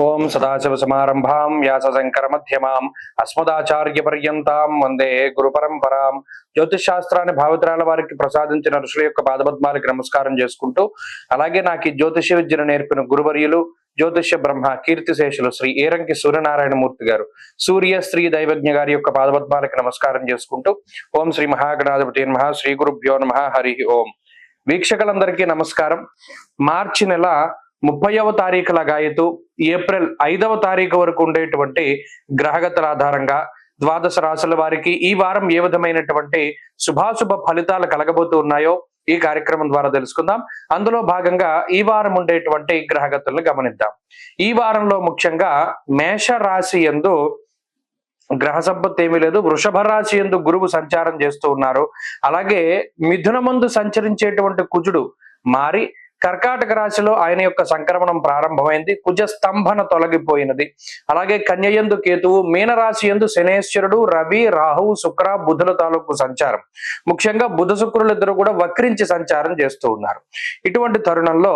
ఓం సదాశివసమారంభాం వ్యాసశంకర మధ్యమాం అస్మదాచార్య పర్యంతాం వందే గురు పరంపరాం. జ్యోతిష్ శాస్త్రాన్ని భావితరాల వారికి ప్రసాదించిన ఋషుల యొక్క పాదపద్మాలకి నమస్కారం చేసుకుంటూ, అలాగే నాకు ఈ జ్యోతిష విద్యను నేర్పిన గురువర్యులు జ్యోతిష బ్రహ్మ కీర్తిశేషులు శ్రీ ఏరంకి సూర్యనారాయణమూర్తి గారు, సూర్య శ్రీ దైవజ్ఞ గారి యొక్క పాదపద్మాలకి నమస్కారం చేసుకుంటూ, ఓం శ్రీ మహాగణాధిపతి నమః, శ్రీ గురుభ్యో నమః, హరి ఓం. వీక్షకులందరికీ నమస్కారం. మార్చి నెల 30వ తారీఖు లగాయతు ఏప్రిల్ 5వ తారీఖు వరకు ఉండేటువంటి గ్రహగతుల ఆధారంగా ద్వాదశ రాశుల వారికి ఈ వారం ఏ విధమైనటువంటి శుభాశుభ ఫలితాలు కలగబోతూ ఉన్నాయో ఈ కార్యక్రమం ద్వారా తెలుసుకుందాం. అందులో భాగంగా ఈ వారం ఉండేటువంటి గ్రహగతులను గమనిద్దాం. ఈ వారంలో ముఖ్యంగా మేష రాశి యందు గ్రహ సంపత్తి ఏమీ లేదు. వృషభ రాశి యందు గురువు సంచారం చేస్తూ ఉన్నారు. అలాగే మిథునమందు సంచరించేటువంటి కుజుడు మారి కర్కాటక రాశిలో ఆయన యొక్క సంక్రమణం ప్రారంభమైంది. కుజ స్తంభన తొలగిపోయినది. అలాగే కన్యయందు కేతువు, మీనరాశి యందు శనేశ్వరుడు, రవి, రాహువు, శుక్ర, బుధుల తాలూకు సంచారం. ముఖ్యంగా బుధ శుక్రులిద్దరూ కూడా వక్రించి సంచారం చేస్తూ ఉన్నారు. ఇటువంటి తరుణంలో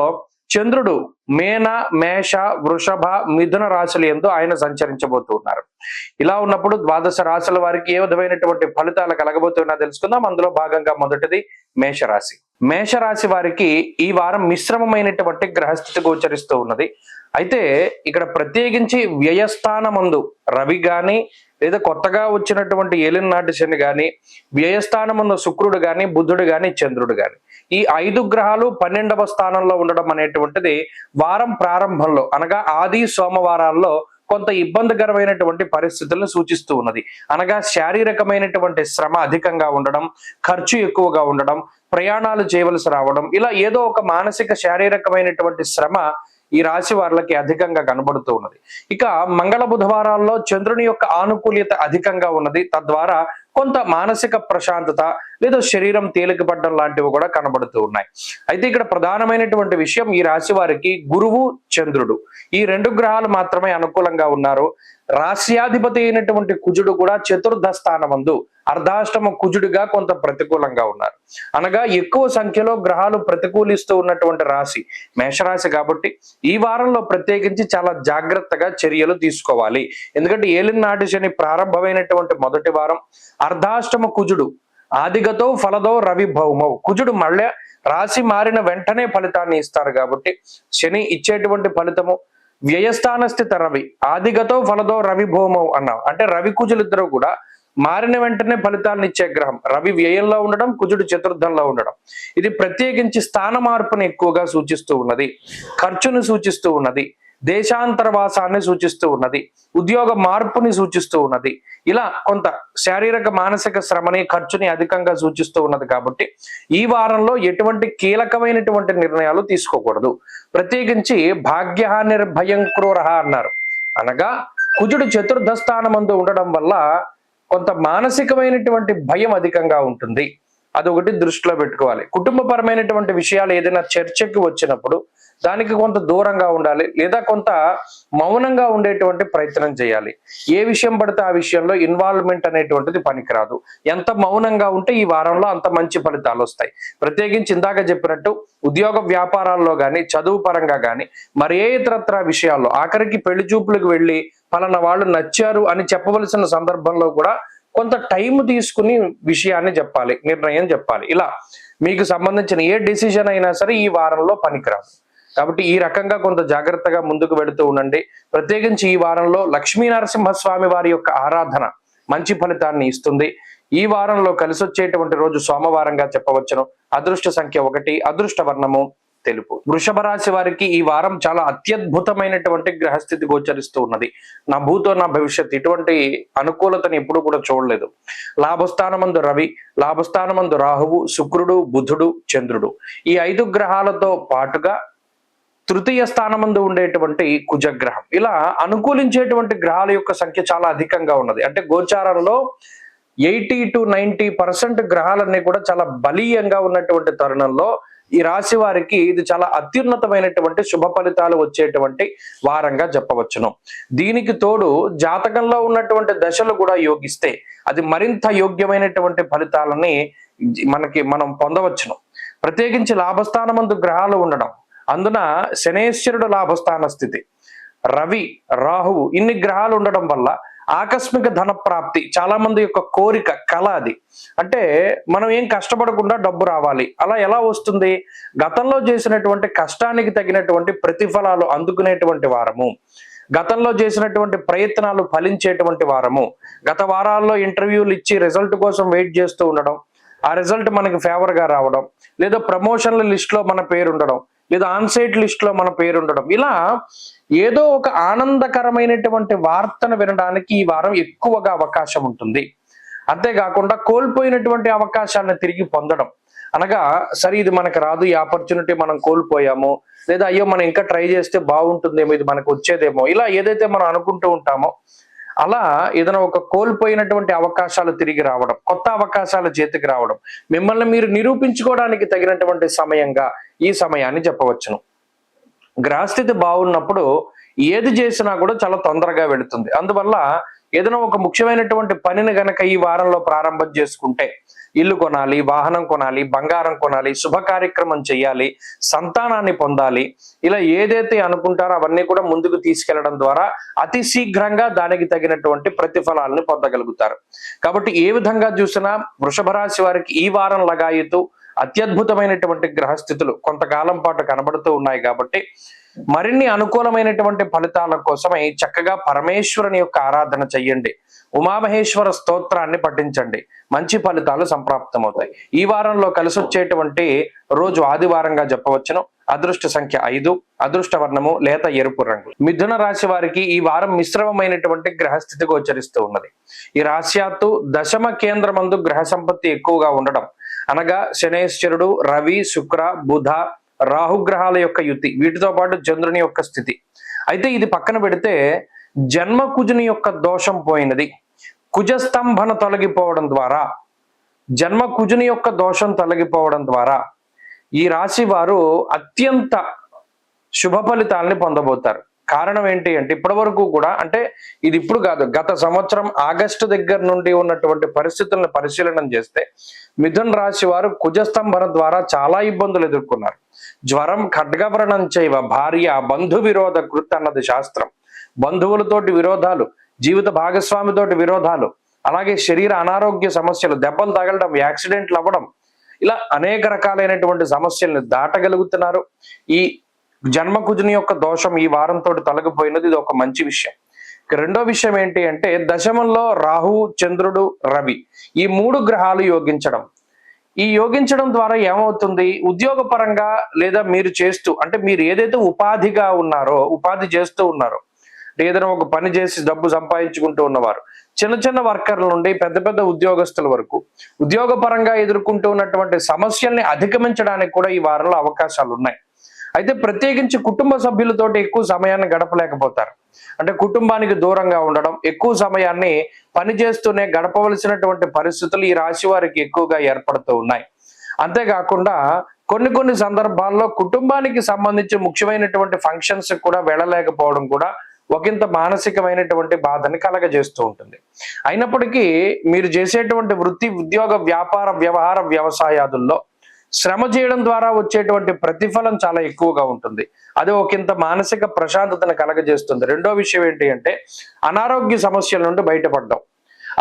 చంద్రుడు మేన, మేష, వృషభ, మిథున రాశుల యందు ఆయన సంచరించబోతూ ఉన్నారు. ఇలా ఉన్నప్పుడు ద్వాదశ రాశుల వారికి ఏ విధమైనటువంటి ఫలితాలు కలగబోతున్నా తెలుసుకుందాం. అందులో భాగంగా మొదటిది మేషరాశి. మేషరాశి వారికి ఈ వారం మిశ్రమమైనటువంటి గ్రహస్థితి గోచరిస్తూ ఉన్నది. అయితే ఇక్కడ ప్రత్యేకించి వ్యయస్థానమందు రవి గాని, లేదా కొత్తగా వచ్చినటువంటి ఏలినాటి శని గాని, వ్యయస్థానమందు శుక్రుడు గాని, బుధుడు గాని, చంద్రుడు గాని, ఈ 5 గ్రహాలు 12వ స్థానంలో ఉండడం అనేటువంటిది వారం ప్రారంభంలో అనగా ఆది సోమవారాల్లో కొంత ఇబ్బందికరమైనటువంటి పరిస్థితులను సూచిస్తూ ఉన్నది. అనగా శారీరకమైనటువంటి శ్రమ అధికంగా ఉండడం, ఖర్చు ఎక్కువగా ఉండడం, ప్రయాణాలు చేయవలసి రావడం, ఇలా ఏదో ఒక మానసిక శారీరకమైనటువంటి శ్రమ ఈ రాశి వారికి అధికంగా కనబడుతూ ఉన్నది. ఇక మంగళ బుధవారాల్లో చంద్రుని యొక్క ఆనుకూల్యత అధికంగా ఉన్నది. తద్వారా కొంత మానసిక ప్రశాంతత లేదా శరీరం తేలికపడడం లాంటివి కూడా కనబడుతూ ఉన్నాయి. అయితే ఇక్కడ ప్రధానమైనటువంటి విషయం, ఈ రాశి వారికి గురువు, చంద్రుడు ఈ 2 గ్రహాలు మాత్రమే అనుకూలంగా ఉన్నారు. రాశ్యాధిపతి అయినటువంటి కుజుడు కూడా చతుర్థ స్థానమందు అర్ధాష్టమ కుజుడిగా కొంత ప్రతికూలంగా ఉన్నారు. అనగా ఎక్కువ సంఖ్యలో గ్రహాలు ప్రతికూలిస్తూ ఉన్నటువంటి రాశి మేషరాశి. కాబట్టి ఈ వారంలో ప్రత్యేకించి చాలా జాగ్రత్తగా చర్యలు తీసుకోవాలి. ఎందుకంటే ఏలినాటి శని ప్రారంభమైనటువంటి మొదటి వారం, అర్ధాష్టమ కుజుడు ఆదిగతో ఫలదో రవి భౌమౌ, కుజుడు మళ్ళీ రాశి మారిన వెంటనే ఫలితాన్ని ఇస్తారు. కాబట్టి శని ఇచ్చేటువంటి ఫలితము వ్యయస్థాన స్థిత రవి, ఆదిగతో ఫలదో రవి భౌమౌ అన్నాం. అంటే రవి కుజులిద్దరూ కూడా మారిన వెంటనే ఫలితాలను ఇచ్చే గ్రహం. రవి వ్యయంలో ఉండడం, కుజుడు చతుర్థంలో ఉండడం, ఇది ప్రత్యేకించి స్థాన మార్పును ఎక్కువగా సూచిస్తూ ఉన్నది, ఖర్చును సూచిస్తూ ఉన్నది, దేశాంతరవాసాన్ని సూచిస్తూ ఉన్నది, ఉద్యోగ మార్పుని సూచిస్తూ ఉన్నది. ఇలా కొంత శారీరక మానసిక శ్రమని, ఖర్చుని అధికంగా సూచిస్తూ ఉన్నది. కాబట్టి ఈ వారంలో ఎటువంటి కీలకమైనటువంటి నిర్ణయాలు తీసుకోకూడదు. ప్రత్యేకించి భాగ్యహానిర్భయం క్రూర అన్నారు. అనగా కుజుడు చతుర్థ స్థానమందు ఉండడం వల్ల కొంత మానసికమైనటువంటి భయం అధికంగా ఉంటుంది. అదొకటి దృష్టిలో పెట్టుకోవాలి. కుటుంబపరమైనటువంటి విషయాలు ఏదైనా చర్చకి వచ్చినప్పుడు దానికి కొంత దూరంగా ఉండాలి, లేదా కొంత మౌనంగా ఉండేటువంటి ప్రయత్నం చేయాలి. ఏ విషయం పడితే ఆ విషయంలో ఇన్వాల్వ్మెంట్ అనేటువంటిది పనికిరాదు. ఎంత మౌనంగా ఉంటే ఈ వారంలో అంత మంచి ఫలితాలు వస్తాయి. ప్రత్యేకించి ఇందాక చెప్పినట్టు ఉద్యోగ వ్యాపారాల్లో కానీ, చదువు పరంగా కానీ, మరి ఏ ఇతరత్ర విషయాల్లో, ఆఖరికి పెళ్లి చూపులకు వెళ్ళి పలానా వాళ్ళు నచ్చారు అని చెప్పవలసిన సందర్భంలో కూడా కొంత టైం తీసుకుని విషయాన్ని చెప్పాలి, నిర్ణయం చెప్పాలి. ఇలా మీకు సంబంధించిన ఏ డిసిజన్ అయినా సరే ఈ వారంలో పనికిరాదు. కాబట్టి ఈ రకంగా కొంత జాగ్రత్తగా ముందుకు వెళుతూ ఉండండి. ప్రత్యేకించి ఈ వారంలో లక్ష్మీ నరసింహస్వామి వారి యొక్క ఆరాధన మంచి ఫలితాన్ని ఇస్తుంది. ఈ వారంలో కలిసి వచ్చేటువంటి రోజు సోమవారంగా చెప్పవచ్చును. అదృష్ట సంఖ్య 1, అదృష్ట వర్ణము తెలుపు. వృషభ రాశి వారికి ఈ వారం చాలా అత్యద్భుతమైనటువంటి గ్రహస్థితి గోచరిస్తూ ఉన్నది. నా భూతో నా భవిష్యత్ ఇటువంటి అనుకూలతని ఎప్పుడు కూడా చూడలేదు. లాభస్థానమందు రవి, లాభస్థానమందు రాహువు, శుక్రుడు, బుధుడు, చంద్రుడు ఈ 5 గ్రహాలతో పాటుగా తృతీయ స్థానమందు ఉండేటువంటి కుజగ్రహం, ఇలా అనుకూలించేటువంటి గ్రహాల యొక్క సంఖ్య చాలా అధికంగా ఉన్నది. అంటే గోచారంలో 80 to 90% గ్రహాలన్నీ కూడా చాలా బలీయంగా ఉన్నటువంటి తరుణంలో ఈ రాశి వారికి ఇది చాలా అత్యున్నతమైనటువంటి శుభ ఫలితాలు వచ్చేటువంటి వారంగా చెప్పవచ్చును. దీనికి తోడు జాతకంలో ఉన్నటువంటి దశలు కూడా యోగిస్తే అది మరింత యోగ్యమైనటువంటి ఫలితాలని మనం పొందవచ్చును. ప్రత్యేకించి లాభస్థానమందు గ్రహాలు ఉండడం, అందున శనేశ్వరుడు లాభస్థాన స్థితి, రవి, రాహువు ఇన్ని గ్రహాలు ఉండడం వల్ల ఆకస్మిక ధన ప్రాప్తి, చాలా మంది యొక్క కోరిక, కళ అది. అంటే మనం ఏం కష్టపడకుండా డబ్బు రావాలి. అలా ఎలా వస్తుంది? గతంలో చేసినటువంటి కష్టానికి తగినటువంటి ప్రతిఫలాలు అందుకునేటువంటి వారము, గతంలో చేసినటువంటి ప్రయత్నాలు ఫలించేటువంటి వారము, గత వారాల్లో ఇంటర్వ్యూలు ఇచ్చి రిజల్ట్ కోసం వెయిట్ చేస్తూ ఉండడం, ఆ రిజల్ట్ మనకి ఫేవర్ గా రావడం, లేదా ప్రమోషన్ల లిస్ట్ లో మన పేరు ఉండడం, లేదా ఆన్సైట్ లిస్ట్ లో మన పేరు ఉండడం, ఇలా ఏదో ఒక ఆనందకరమైనటువంటి వార్తను వినడానికి ఈ వారం ఎక్కువగా అవకాశం ఉంటుంది. అంతేకాకుండా కోల్పోయినటువంటి అవకాశాలను తిరిగి పొందడం, అనగా సరే ఇది మనకు రాదు, ఈ ఆపర్చునిటీ మనం కోల్పోయాము, లేదా అయ్యో మనం ఇంకా ట్రై చేస్తే బాగుంటుందేమో, ఇది మనకు వచ్చేదేమో, ఇలా ఏదైతే మనం అనుకుంటూ ఉంటామో అలా ఏదైనా ఒక కోల్పోయినటువంటి అవకాశాలు తిరిగి రావడం, కొత్త అవకాశాలు చేతికి రావడం, మిమ్మల్ని మీరు నిరూపించుకోవడానికి తగినటువంటి సమయంగా ఈ సమయాన్ని చెప్పవచ్చును. గ్రహస్థితి బాగున్నప్పుడు ఏది చేసినా కూడా చాలా తొందరగా వెళుతుంది. అందువల్ల ఏదైనా ఒక ముఖ్యమైనటువంటి పనిని గనక ఈ వారంలో ప్రారంభం చేసుకుంటే, ఇల్లు కొనాలి, వాహనం కొనాలి, బంగారం కొనాలి, శుభ కార్యక్రమం చేయాలి, సంతానాన్ని పొందాలి, ఇలా ఏదైతే అనుకుంటారో అవన్నీ కూడా ముందుకు తీసుకెళ్లడం ద్వారా అతి శీఘ్రంగా దానికి తగినటువంటి ప్రతిఫలాలను పొందగలుగుతారు. కాబట్టి ఏ విధంగా చూసినా వృషభ రాశి వారికి ఈ వారం లగాయితూ అత్యద్భుతమైనటువంటి గ్రహస్థితులు కొంతకాలం పాటు కనబడుతూ ఉన్నాయి. కాబట్టి మరిన్ని అనుకూలమైనటువంటి ఫలితాల కోసమై చక్కగా పరమేశ్వరుని యొక్క ఆరాధన చెయ్యండి, ఉమామహేశ్వర స్తోత్రాన్ని పఠించండి, మంచి ఫలితాలు సంప్రాప్తమవుతాయి. ఈ వారంలో కలిసి వచ్చేటువంటి రోజు ఆదివారంగా చెప్పవచ్చును. అదృష్ట సంఖ్య 5, అదృష్ట వర్ణము లేత ఎరుపు రంగు. మిథున రాశి వారికి ఈ వారం మిశ్రమమైనటువంటి గ్రహస్థితి గోచరిస్తూ ఉన్నది. ఈ రాశ్యాత్తు దశమ కేంద్రమందు గ్రహ సంపత్తి ఎక్కువగా ఉండడం, అనగా శనేశ్వరుడు, రవి, శుక్ర, బుధ, రాహుగ్రహాల యొక్క యుతి, వీటితో పాటు చంద్రుని యొక్క స్థితి. అయితే ఇది పక్కన పెడితే జన్మ కుజుని యొక్క దోషం పోయినది. కుజస్తంభన తొలగిపోవడం ద్వారా, జన్మ కుజుని యొక్క దోషం తొలగిపోవడం ద్వారా ఈ రాశి వారు అత్యంత శుభ ఫలితాలని పొందబోతారు. కారణం ఏంటి అంటే ఇప్పటి వరకు కూడా, అంటే ఇది ఇప్పుడు కాదు, గత సంవత్సరం ఆగస్టు దగ్గర నుండి ఉన్నటువంటి పరిస్థితులను పరిశీలన చేస్తే మిథున రాశి వారు కుజస్తంభన ద్వారా చాలా ఇబ్బందులు ఎదుర్కొన్నారు. జ్వరం, ఖడ్గవ్రణం చేయవ, భార్య, బంధు విరోధ కృత్ అన్నది శాస్త్రం. బంధువులతోటి విరోధాలు, జీవిత భాగస్వామితోటి విరోధాలు, అలాగే శరీర అనారోగ్య సమస్యలు, దెబ్బలు తగలడం, యాక్సిడెంట్లు అవ్వడం, ఇలా అనేక రకాలైనటువంటి సమస్యలను దాటగలుగుతున్నారు. ఈ జన్మకుజుని యొక్క దోషం ఈ వారంతో తొలగిపోయినది, ఇది ఒక మంచి విషయం. రెండో విషయం ఏంటి అంటే దశమంలో రాహు, చంద్రుడు, రవి ఈ 3 గ్రహాలు యోగించడం. ఈ యోగించడం ద్వారా ఏమవుతుంది? ఉద్యోగ పరంగా లేదా మీరు చేస్తూ, అంటే మీరు ఏదైతే ఉపాధిగా ఉన్నారో, ఉపాధి చేస్తూ ఉన్నారో, ఏదైనా ఒక పని చేసి డబ్బు సంపాదించుకుంటూ ఉన్నవారు, చిన్న చిన్న వర్కర్ల నుండి పెద్ద పెద్ద ఉద్యోగస్తుల వరకు ఉద్యోగ పరంగా ఎదుర్కొంటూ ఉన్నటువంటి సమస్యల్ని అధిగమించడానికి కూడా ఈ వారంలో అవకాశాలు ఉన్నాయి. అయితే ప్రత్యేకించి కుటుంబ సభ్యులతోటి ఎక్కువ సమయాన్ని గడపలేకపోతారు. అంటే కుటుంబానికి దూరంగా ఉండడం, ఎక్కువ సమయాన్ని పని చేస్తూనే గడపవలసినటువంటి పరిస్థితులు ఈ రాశి వారికి ఎక్కువగా ఏర్పడుతూ ఉన్నాయి. అంతేకాకుండా కొన్ని సందర్భాల్లో కుటుంబానికి సంబంధించి ముఖ్యమైనటువంటి ఫంక్షన్స్ కూడా వెళ్ళలేకపోవడం కూడా ఒకంత మానసికమైనటువంటి బాధని కలగజేస్తూ ఉంటుంది. అయినప్పటికీ మీరు చేసేటువంటి వృత్తి, ఉద్యోగ, వ్యాపార, వ్యవహార, వ్యవసాయాదుల్లో శ్రమ చేయడం ద్వారా వచ్చేటువంటి ప్రతిఫలం చాలా ఎక్కువగా ఉంటుంది. అది ఒకంత మానసిక ప్రశాంతతను కలగజేస్తుంది. రెండో విషయం ఏంటి అంటే అనారోగ్య సమస్యల నుండి బయటపడడం,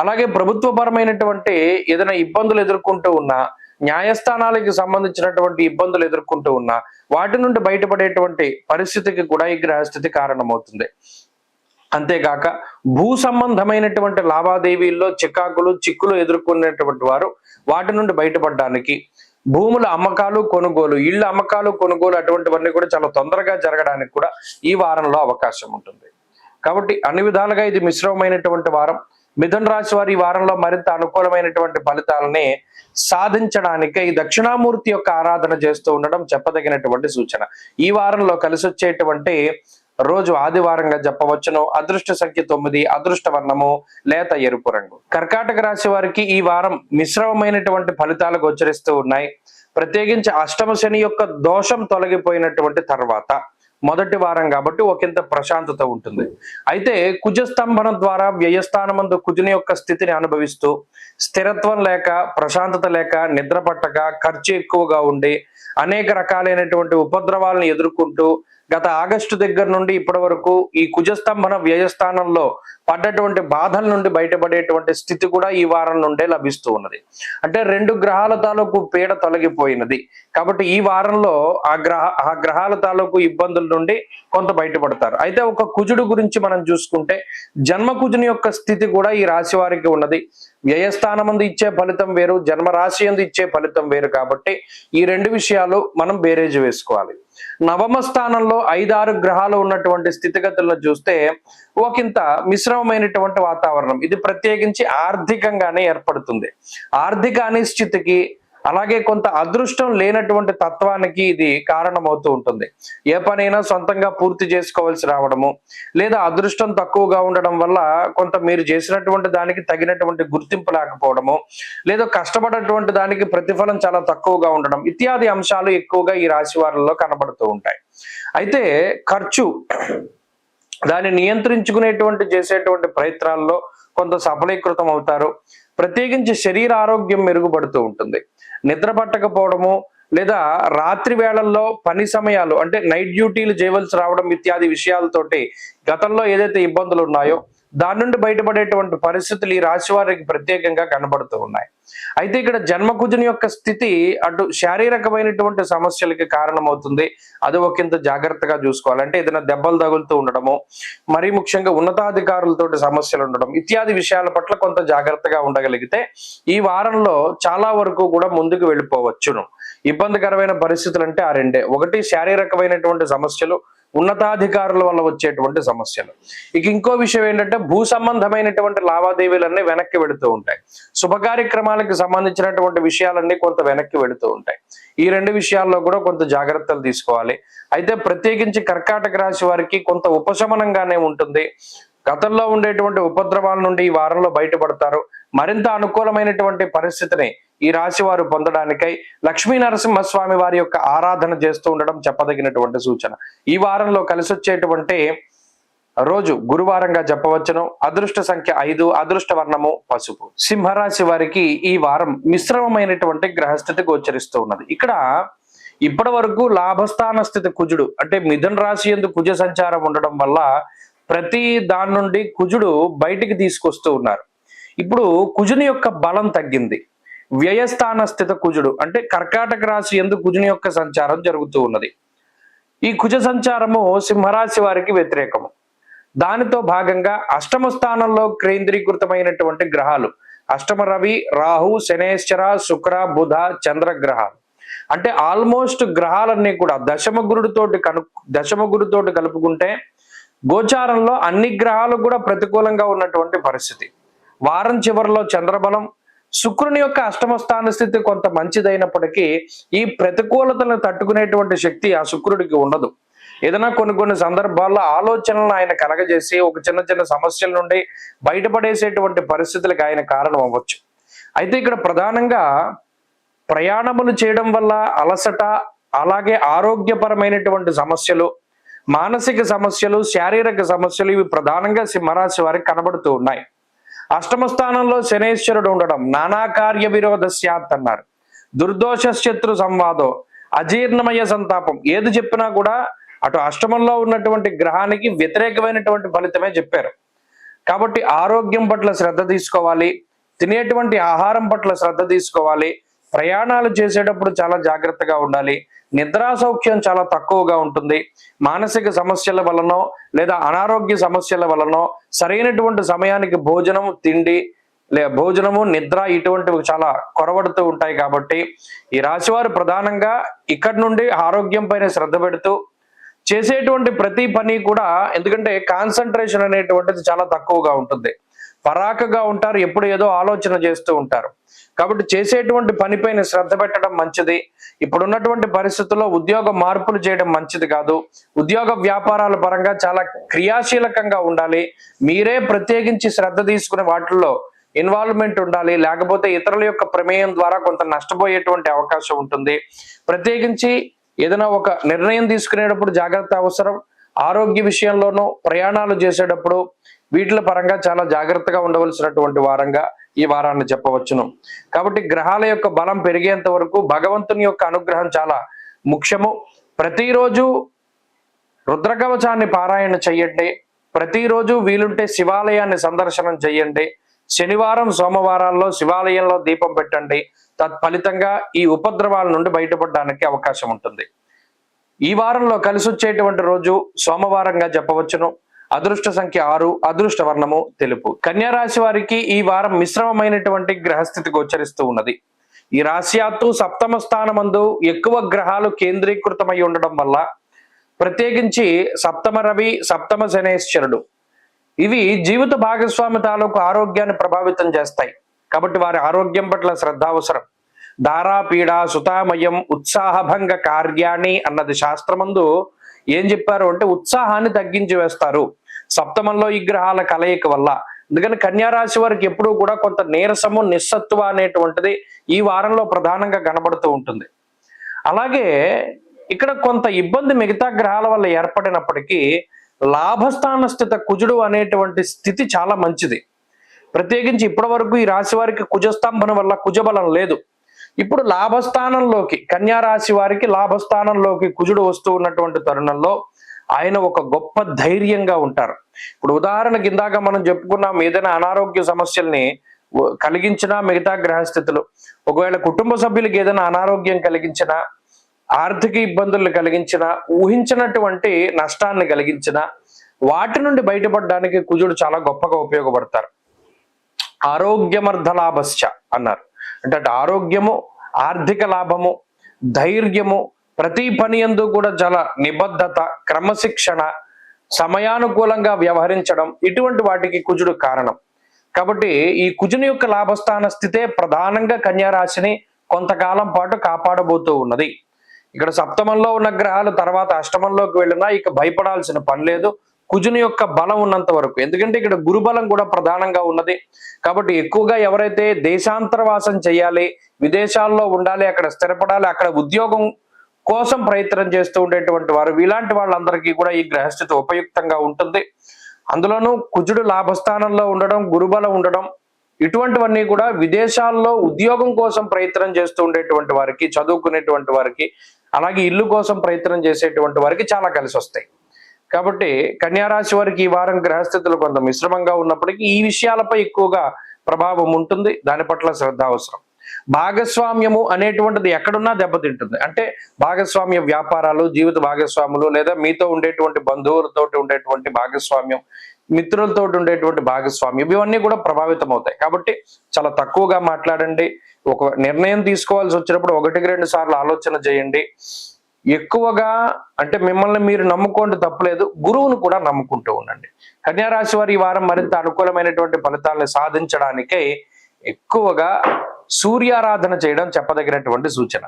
అలాగే ప్రభుత్వపరమైనటువంటి ఏదైనా ఇబ్బందులు ఎదుర్కొంటూ ఉన్నా, న్యాయస్థానాలకు సంబంధించినటువంటి ఇబ్బందులు ఎదుర్కొంటూ ఉన్నా వాటి నుండి బయటపడేటువంటి పరిస్థితికి కూడా ఈ గ్రహస్థితి కారణమవుతుంది. అంతేకాక భూ సంబంధమైనటువంటి లావాదేవీల్లో చిక్కులు ఎదుర్కొనేటువంటి వారు వాటి నుండి బయటపడడానికి, భూముల అమ్మకాలు, కొనుగోలు, ఇళ్ళ అమ్మకాలు, కొనుగోలు అటువంటివన్నీ కూడా చాలా తొందరగా జరగడానికి కూడా ఈ వారంలో అవకాశం ఉంటుంది. కాబట్టి అన్ని విధాలుగా ఇది మిశ్రమమైనటువంటి వారం. మిథున రాశి వారి ఈ వారంలో మరింత అనుకూలమైనటువంటి ఫలితాలని సాధించడానికి ఈ దక్షిణామూర్తి యొక్క ఆరాధన చేస్తూ ఉండడం చెప్పదగినటువంటి సూచన. ఈ వారంలో కలిసి వచ్చేటువంటి రోజు ఆదివారంగా చెప్పవచ్చును. అదృష్ట సంఖ్య 9, అదృష్ట వర్ణము లేత ఎరుపు రంగు. కర్కాటక రాశి వారికి ఈ వారం మిశ్రమమైనటువంటి ఫలితాలు గోచరిస్తూ ఉన్నాయి. ప్రత్యేకించి అష్టమ శని యొక్క దోషం తొలగిపోయినటువంటి తర్వాత మొదటి వారం కాబట్టి ఒకంత ప్రశాంతత ఉంటుంది. అయితే కుజస్తంభనం ద్వారా వ్యయస్థానమందు కుజుని యొక్క స్థితిని అనుభవిస్తూ స్థిరత్వం లేక, ప్రశాంతత లేక, నిద్ర పట్టక, ఖర్చు ఎక్కువగా ఉండి అనేక రకాలైనటువంటి ఉపద్రవాలను ఎదుర్కొంటూ గత ఆగస్టు దగ్గర నుండి ఇప్పటి వరకు ఈ కుజస్తంభన వ్యయస్థానంలో పడ్డటువంటి బాధల నుండి బయటపడేటువంటి స్థితి కూడా ఈ వారం నుండే లభిస్తూ ఉన్నది. అంటే 2 గ్రహాల తాలూకు పీడ తొలగిపోయినది కాబట్టి ఈ వారంలో ఆ గ్రహాల తాలూకు ఇబ్బందుల నుండి కొంత బయటపడతారు. అయితే ఒక కుజుడు గురించి మనం చూసుకుంటే జన్మ కుజుని యొక్క స్థితి కూడా ఈ రాశి వారికి ఉన్నది. వ్యయస్థానమందు ఇచ్చే ఫలితం వేరు, జన్మ రాశి యందు ఇచ్చే ఫలితం వేరు కాబట్టి ఈ 2 విషయాలు మనం బేరేజ్ వేసుకోవాలి. నవమ స్థానంలో 5-6 గ్రహాలు ఉన్నటువంటి స్థితిగతులను చూస్తే ఒకంత మిశ్రమమైనటువంటి వాతావరణం. ఇది ప్రత్యేకించి ఆర్థికంగానే ఏర్పడుతుంది. ఆర్థిక అనిశ్చితికి అలాగే కొంత అదృష్టం లేనటువంటి తత్వానికి ఇది కారణమవుతూ ఉంటుంది. ఏ పనైనా సొంతంగా పూర్తి చేసుకోవాల్సి రావడము, లేదా అదృష్టం తక్కువగా ఉండడం వల్ల కొంత మీరు చేసినటువంటి దానికి తగినటువంటి గుర్తింపు లేకపోవడము, లేదా కష్టపడేటువంటి దానికి ప్రతిఫలం చాలా తక్కువగా ఉండడం ఇత్యాది అంశాలు ఎక్కువగా ఈ రాశి వారిలో కనబడుతూ ఉంటాయి. అయితే ఖర్చు దాన్ని నియంత్రించుకునేటువంటి చేసేటువంటి ప్రయత్నాల్లో కొంత సఫలీకృతం అవుతారు. ప్రత్యేకించి శరీర ఆరోగ్యం మెరుగుపడుతూ ఉంటుంది. నిద్ర పట్టకపోవడము, లేదా రాత్రి వేళల్లో పని సమయాలు అంటే నైట్ డ్యూటీలు చేయవలసి రావడం ఇత్యాది విషయాలతోటి గతంలో ఏదైతే ఇబ్బందులు ఉన్నాయో దాని నుండి బయటపడేటువంటి పరిస్థితులు ఈ రాశి వారికి ప్రత్యేకంగా కనబడుతూ ఉన్నాయి. అయితే ఇక్కడ జన్మకుజుని యొక్క స్థితి అటు శారీరకమైనటువంటి సమస్యలకి కారణమవుతుంది. అది ఒకంత జాగ్రత్తగా చూసుకోవాలి. అంటే ఏదైనా దెబ్బలు తగులుతూ ఉండడము, మరీ ముఖ్యంగా ఉన్నతాధికారులతోటి సమస్యలు ఉండడం ఇత్యాది విషయాల పట్ల కొంత జాగ్రత్తగా ఉండగలిగితే ఈ వారంలో చాలా వరకు కూడా ముందుకు వెళ్ళిపోవచ్చును. ఇబ్బందికరమైన పరిస్థితులు అంటే ఆ 2. ఒకటి శారీరకమైనటువంటి సమస్యలు, ఉన్నతాధికారుల వల్ల వచ్చేటువంటి సమస్యలు. ఇక ఇంకో విషయం ఏంటంటే భూ సంబంధమైనటువంటి లావాదేవీలన్నీ వెనక్కి వెళుతూ ఉంటాయి. శుభ కార్యక్రమాలకు సంబంధించినటువంటి విషయాలన్నీ కొంత వెనక్కి వెళుతూ ఉంటాయి. ఈ 2 విషయాల్లో కూడా కొంత జాగ్రత్తలు తీసుకోవాలి. అయితే ప్రత్యేకించి కర్కాటక రాశి వారికి కొంత ఉపశమనంగానే ఉంటుంది. గతంలో ఉండేటువంటి ఉపద్రవాల నుండి ఈ వారంలో బయటపడతారు. మరింత అనుకూలమైనటువంటి పరిస్థితిని ఈ రాశి వారు పొందడానికై లక్ష్మీ నరసింహస్వామి వారి యొక్క ఆరాధన చేస్తూ ఉండడం చెప్పదగినటువంటి సూచన. ఈ వారంలో కలిసి వచ్చేటువంటి రోజు గురువారంగా చెప్పవచ్చును. అదృష్ట సంఖ్య 5, అదృష్ట వర్ణము పసుపు. సింహరాశి వారికి ఈ వారం మిశ్రమమైనటువంటి గ్రహస్థితి గోచరిస్తూ ఉన్నది. ఇక్కడ ఇప్పటి వరకు లాభస్థాన స్థితి కుజుడు అంటే మిథున రాశి యందు కుజ సంచారం ఉండడం వల్ల ప్రతి దాని నుండి కుజుడు బయటికి తీసుకొస్తూ ఉన్నారు. ఇప్పుడు కుజుని యొక్క బలం తగ్గింది. వ్యయస్థాన స్థిత కుజుడు అంటే కర్కాటక రాశి యందు కుజుని యొక్క సంచారం జరుగుతూ ఉన్నది. ఈ కుజ సంచారము సింహరాశి వారికి వ్యతిరేకము. దానితో భాగంగా అష్టమ స్థానంలో కేంద్రీకృతమైనటువంటి గ్రహాలు అష్టమ రవి, రాహు, శనేశ్వర, శుక్ర, బుధ, చంద్ర గ్రహాలు. అంటే ఆల్మోస్ట్ గ్రహాలన్నీ కూడా దశమ గురుతోటి కలుపుకుంటే గోచారంలో అన్ని గ్రహాలు కూడా ప్రతికూలంగా ఉన్నటువంటి పరిస్థితి. వారం చివరిలో చంద్రబలం, శుక్రుని యొక్క అష్టమ స్థాన స్థితి కొంత మంచిదైనప్పటికీ ఈ ప్రతికూలతలను తట్టుకునేటువంటి శక్తి ఆ శుక్రుడికి ఉండదు. ఏదైనా కొన్ని సందర్భాల్లో ఆలోచనలను ఆయన కలగజేసి ఒక చిన్న సమస్యల నుండి బయటపడేసేటువంటి పరిస్థితులకు ఆయన కారణం అవ్వచ్చు. అయితే ఇక్కడ ప్రధానంగా ప్రయాణములు చేయడం వల్ల అలసట, అలాగే ఆరోగ్యపరమైనటువంటి సమస్యలు, మానసిక సమస్యలు, శారీరక సమస్యలు ఇవి ప్రధానంగా సింహరాశి వారికి కనబడుతూ ఉన్నాయి. అష్టమ స్థానంలో శనేశ్వరుడు ఉండడం నానా కార్య విరోధ స్యాత్ అన్నారు. దుర్దోష శత్రు సంవాదో, అజీర్ణమయ సంతాపం. ఏది చెప్పినా కూడా అటు అష్టమంలో ఉన్నటువంటి గ్రహానికి వ్యతిరేకమైనటువంటి ఫలితమే చెప్పారు. కాబట్టి ఆరోగ్యం పట్ల శ్రద్ధ తీసుకోవాలి, తినేటువంటి ఆహారం పట్ల శ్రద్ధ తీసుకోవాలి, ప్రయాణాలు చేసేటప్పుడు చాలా జాగ్రత్తగా ఉండాలి. నిద్రా సౌఖ్యం చాలా తక్కువగా ఉంటుంది. మానసిక సమస్యల వలనో లేదా అనారోగ్య సమస్యల వలనో సరైనటువంటి సమయానికి భోజనము నిద్ర ఇటువంటివి చాలా కొరవడుతూ ఉంటాయి. కాబట్టి ఈ రాశివారు ప్రధానంగా ఇక్కడి నుండి ఆరోగ్యం పైన శ్రద్ధ పెడుతూ చేసేటువంటి ప్రతి పని కూడా, ఎందుకంటే కాన్సన్ట్రేషన్ అనేటువంటిది చాలా తక్కువగా ఉంటుంది, పరాకగా ఉంటారు, ఎప్పుడు ఏదో ఆలోచన చేస్తూ ఉంటారు. కాబట్టి చేసేటువంటి పనిపైన శ్రద్ధ పెట్టడం మంచిది. ఇప్పుడున్నటువంటి పరిస్థితుల్లో ఉద్యోగ మార్పులు చేయడం మంచిది కాదు. ఉద్యోగ వ్యాపారాల పరంగా చాలా క్రియాశీలకంగా ఉండాలి. మీరే ప్రత్యేకించి శ్రద్ధ తీసుకునే వాటిల్లో ఇన్వాల్వ్మెంట్ ఉండాలి. లేకపోతే ఇతరుల యొక్క ప్రమేయం ద్వారా కొంత నష్టపోయేటువంటి అవకాశం ఉంటుంది. ప్రత్యేకించి ఏదైనా ఒక నిర్ణయం తీసుకునేటప్పుడు జాగ్రత్త అవసరం. ఆరోగ్య విషయంలోనూ ప్రయాణాలు చేసేటప్పుడు వీటిల పరంగా చాలా జాగ్రత్తగా ఉండవలసినటువంటి వారంగా ఈ వారాన్ని చెప్పవచ్చును. కాబట్టి గ్రహాల యొక్క బలం పెరిగేంత వరకు భగవంతుని యొక్క అనుగ్రహం చాలా ముఖ్యము. ప్రతిరోజు రుద్రకవచాన్ని పారాయణ చెయ్యండి. ప్రతిరోజు వీలుంటే శివాలయాన్ని సందర్శనం చేయండి. శనివారం సోమవారాల్లో శివాలయంలో దీపం పెట్టండి. తత్ఫలితంగా ఈ ఉపద్రవాల నుండి బయటపడడానికి అవకాశం ఉంటుంది. ఈ వారంలో కలిసి వచ్చేటువంటి రోజు సోమవారంగా చెప్పవచ్చును. అదృష్ట సంఖ్య 6, అదృష్ట వర్ణము తెలుపు. కన్యా రాశి వారికి ఈ వారం మిశ్రమమైనటువంటి గ్రహస్థితి గోచరిస్తూ ఉన్నది. ఈ రాశ్యాత్తు సప్తమ స్థానమందు ఎక్కువ గ్రహాలు కేంద్రీకృతమై ఉండడం వల్ల, ప్రత్యేకించి సప్తమ రవి, సప్తమ శనేశ్వరుడు, ఇవి జీవిత భాగస్వామి తాలూకు ఆరోగ్యాన్ని ప్రభావితం చేస్తాయి. కాబట్టి వారి ఆరోగ్యం పట్ల శ్రద్ధ అవసరం. దారాపీడ సుతామయం ఉత్సాహభంగ కార్యాణి అన్నది శాస్త్రమందు ఏం చెప్పారు అంటే ఉత్సాహాన్ని తగ్గించి వేస్తారు సప్తమంలో ఈ గ్రహాల కలయిక వల్ల. అందుకని కన్యారాశి వారికి ఎప్పుడూ కూడా కొంత నీరసము, నిస్సత్వ అనేటువంటిది ఈ వారంలో ప్రధానంగా కనబడుతూ ఉంటుంది. అలాగే ఇక్కడ కొంత ఇబ్బంది మిగతా గ్రహాల వల్ల ఏర్పడినప్పటికీ లాభస్థాన స్థిత కుజుడు అనేటువంటి స్థితి చాలా మంచిది. ప్రత్యేకించి ఇప్పటి వరకు ఈ రాశి వారికి కుజస్తంభన వల్ల కుజబలం లేదు. ఇప్పుడు లాభస్థానంలోకి కన్యా రాశి వారికి లాభస్థానంలోకి కుజుడు వస్తూ ఉన్నటువంటి తరుణంలో ఆయన ఒక గొప్ప ధైర్యంగా ఉంటారు. ఇప్పుడు ఉదాహరణకి ఇందాక మనం చెప్పుకున్నాం, ఏదైనా అనారోగ్య సమస్యల్ని కలిగించినా మిగతా గ్రహస్థితులు, ఒకవేళ కుటుంబ సభ్యులకి ఏదైనా అనారోగ్యం కలిగించినా, ఆర్థిక ఇబ్బందులు కలిగించినా, ఊహించినటువంటి నష్టాన్ని కలిగించినా, వాటి నుండి బయటపడడానికి కుజుడు చాలా గొప్పగా ఉపయోగపడతారు. ఆరోగ్యమర్ధ లాభశ్చ అన్నారు. అంటే ఆరోగ్యము, ఆర్థిక లాభము, ధైర్యము, ప్రతి పని యందు కూడా చాలా నిబద్ధత, క్రమశిక్షణ, సమయానుకూలంగా వ్యవహరించడం, ఇటువంటి వాటికి కుజుడు కారణం. కాబట్టి ఈ కుజుని యొక్క లాభస్థాన స్థితే ప్రధానంగా కన్యా రాశిని కొంతకాలం పాటు కాపాడబోతూ ఉన్నది. ఇక్కడ సప్తమంలో ఉన్న గ్రహాలు తర్వాత అష్టమంలోకి వెళ్ళినా ఇక భయపడాల్సిన పని లేదు కుజుని యొక్క బలం ఉన్నంత వరకు. ఎందుకంటే ఇక్కడ గురుబలం కూడా ప్రధానంగా ఉన్నది. కాబట్టి ఎక్కువగా ఎవరైతే దేశాంతరవాసం చేయాలి, విదేశాల్లో ఉండాలి, అక్కడ స్థిరపడాలి, అక్కడ ఉద్యోగం కోసం ప్రయత్నం చేస్తూ ఉండేటువంటి వారు, ఇలాంటి వాళ్ళందరికీ కూడా ఈ గ్రహస్థితి ఉపయుక్తంగా ఉంటుంది. అందులోనూ కుజుడు లాభస్థానంలో ఉండడం, గురుబలం ఉండడం, ఇటువంటివన్నీ కూడా విదేశాల్లో ఉద్యోగం కోసం ప్రయత్నం చేస్తూ ఉండేటువంటి వారికి, చదువుకునేటువంటి వారికి, అలాగే ఇల్లు కోసం ప్రయత్నం చేసేటువంటి వారికి చాలా కలిసి వస్తాయి. కాబట్టి కన్యారాశి వారికి ఈ వారం గ్రహస్థితులు కొంత మిశ్రమంగా ఉన్నప్పటికీ ఈ విషయాలపై ఎక్కువగా ప్రభావం ఉంటుంది. దాని పట్ల శ్రద్ధ అవసరం. భాగస్వామ్యము అనేటువంటిది ఎక్కడున్నా దెబ్బతింటుంది. అంటే భాగస్వామ్య వ్యాపారాలు, జీవిత భాగస్వాములు, లేదా మీతో ఉండేటువంటి బంధువులతోటి ఉండేటువంటి భాగస్వామ్యం, మిత్రులతో ఉండేటువంటి భాగస్వామ్యం, ఇవన్నీ కూడా ప్రభావితం అవుతాయి. కాబట్టి చాలా తక్కువగా మాట్లాడండి. ఒక నిర్ణయం తీసుకోవాల్సి వచ్చినప్పుడు 1-2 సార్లు ఆలోచన చేయండి. ఎక్కువగా అంటే మిమ్మల్ని మీరు నమ్ముకోండి, తప్పలేదు, గురువును కూడా నమ్ముకుంటూ ఉండండి. కన్యా రాశి వారు ఈ వారం మరింత అనుకూలమైనటువంటి ఫలితాలను సాధించడానికే ఎక్కువగా సూర్యారాధన చేయడం చెప్పదగినటువంటి సూచన.